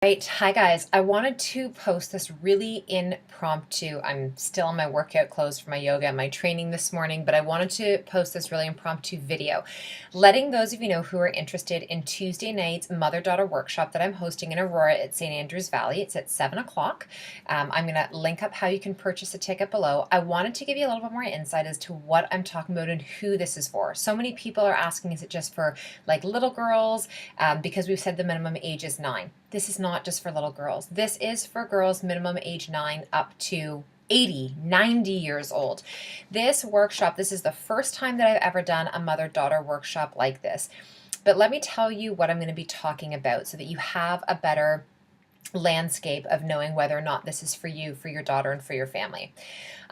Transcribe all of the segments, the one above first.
Right. Hi guys. I wanted to post this really impromptu. I'm still in my workout clothes for my yoga and my training this morning, but I wanted to post this really impromptu video, letting those of you know who are interested in Tuesday night's mother-daughter workshop that I'm hosting in Aurora at St. Andrews Valley. It's at 7 o'clock. I'm going to link up how you can purchase a ticket below. I wanted to give you a little bit more insight as to what I'm talking about and who this is for. So many people are asking, is it just for like little girls? Because we've said the minimum age is 9. This is not just for little girls. This is for girls minimum age 9 up to 80, 90 years old. This workshop, this is the first time that I've ever done a mother-daughter workshop like this. But let me tell you what I'm going to be talking about so that you have a better landscape of knowing whether or not this is for you, for your daughter, and for your family.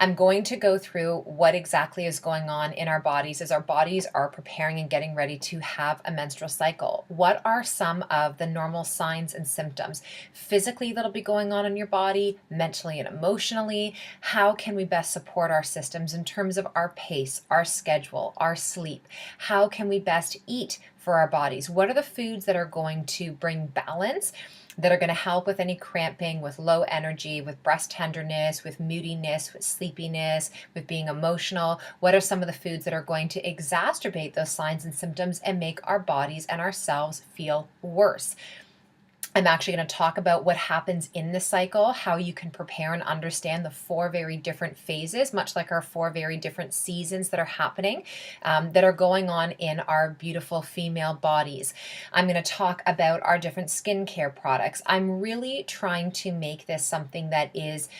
I'm going to go through what exactly is going on in our bodies as our bodies are preparing and getting ready to have a menstrual cycle. What are some of the normal signs and symptoms physically that'll be going on in your body, mentally and emotionally? How can we best support our systems in terms of our pace, our schedule, our sleep? How can we best eat for our bodies? What are the foods that are going to bring balance, that are going to help with any cramping, with low energy, with breast tenderness, with moodiness, with sleepiness, with being emotional? What are some of the foods that are going to exacerbate those signs and symptoms and make our bodies and ourselves feel worse? I'm actually going to talk about what happens in the cycle, how you can prepare and understand the 4 very different phases, much like our 4 very different seasons that are happening, that are going on in our beautiful female bodies. I'm going to talk about our different skincare products. I'm really trying to make this something that is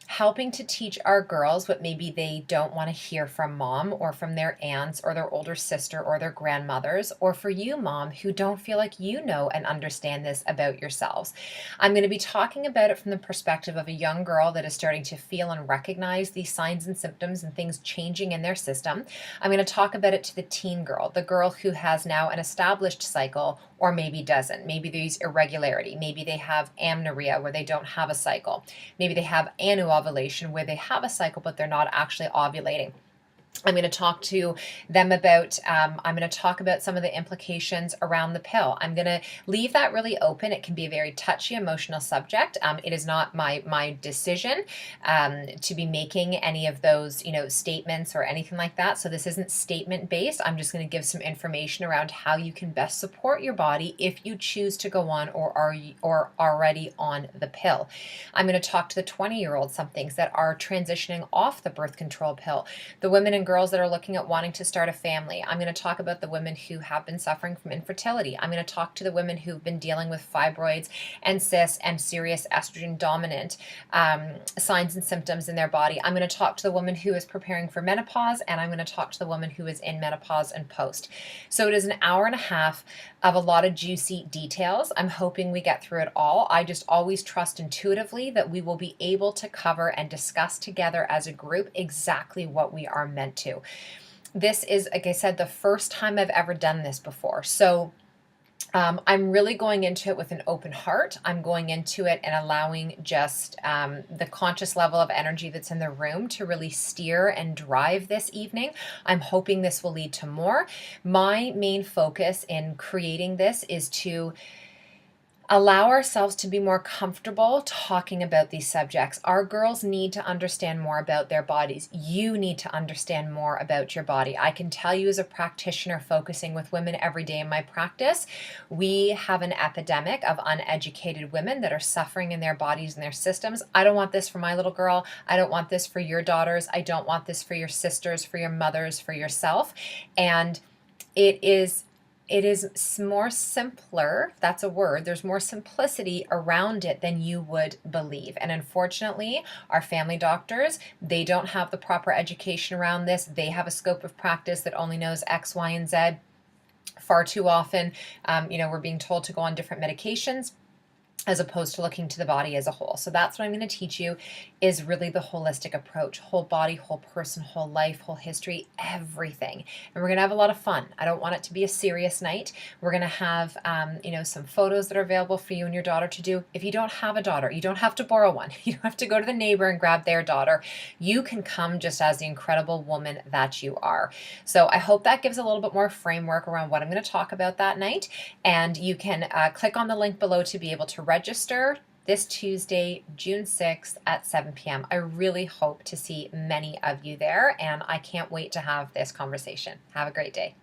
helping to teach our girls what maybe they don't want to hear from mom or from their aunts or their older sister or their grandmothers, or for you, mom, who don't feel like you know and understand this about yourselves. I'm going to be talking about it from the perspective of a young girl that is starting to feel and recognize these signs and symptoms and things changing in their system. I'm going to talk about it to the teen girl, the girl who has now an established cycle or maybe doesn't. Maybe there's irregularity. Maybe they have amenorrhea where they don't have a cycle. Maybe they have anovulation where they have a cycle but they're not actually ovulating. I'm going to talk to them about, I'm going to talk about some of the implications around the pill. I'm going to leave that really open. It can be a very touchy, emotional subject. It is not my decision to be making any of those, statements or anything like that. So this isn't statement based. I'm just going to give some information around how you can best support your body if you choose to go on or are already on the pill. I'm going to talk to the 20-year-olds, some things that are transitioning off the birth control pill, the women and girls that are looking at wanting to start a family. I'm going to talk about the women who have been suffering from infertility. I'm going to talk to the women who've been dealing with fibroids and cysts and serious estrogen dominant signs and symptoms in their body. I'm going to talk to the woman who is preparing for menopause, and I'm going to talk to the woman who is in menopause and post. So it is an hour and a half of a lot of juicy details. I'm hoping we get through it all. I just always trust intuitively that we will be able to cover and discuss together as a group exactly what we are meant to. This is, like I said, the first time I've ever done this before. So I'm really going into it with an open heart. I'm going into it and allowing just the conscious level of energy that's in the room to really steer and drive this evening. I'm hoping this will lead to more. My main focus in creating this is to allow ourselves to be more comfortable talking about these subjects. Our girls need to understand more about their bodies. You need to understand more about your body. I can tell you as a practitioner focusing with women every day in my practice, we have an epidemic of uneducated women that are suffering in their bodies and their systems. I don't want this for my little girl. I don't want this for your daughters. I don't want this for your sisters, for your mothers, for yourself. And it is more simpler, that's a word, there's more simplicity around it than you would believe. And unfortunately, our family doctors, they don't have the proper education around this. They have a scope of practice that only knows X, Y, and Z. Far too often, we're being told to go on different medications as opposed to looking to the body as a whole. So that's what I'm going to teach you, is really the holistic approach, whole body, whole person, whole life, whole history, everything. And we're going to have a lot of fun. I don't want it to be a serious night. We're going to have, some photos that are available for you and your daughter to do. If you don't have a daughter, you don't have to borrow one. You don't have to go to the neighbor and grab their daughter. You can come just as the incredible woman that you are. So I hope that gives a little bit more framework around what I'm going to talk about that night. And you can click on the link below to be able to register this Tuesday, June 6th at 7 p.m. I really hope to see many of you there, and I can't wait to have this conversation. Have a great day.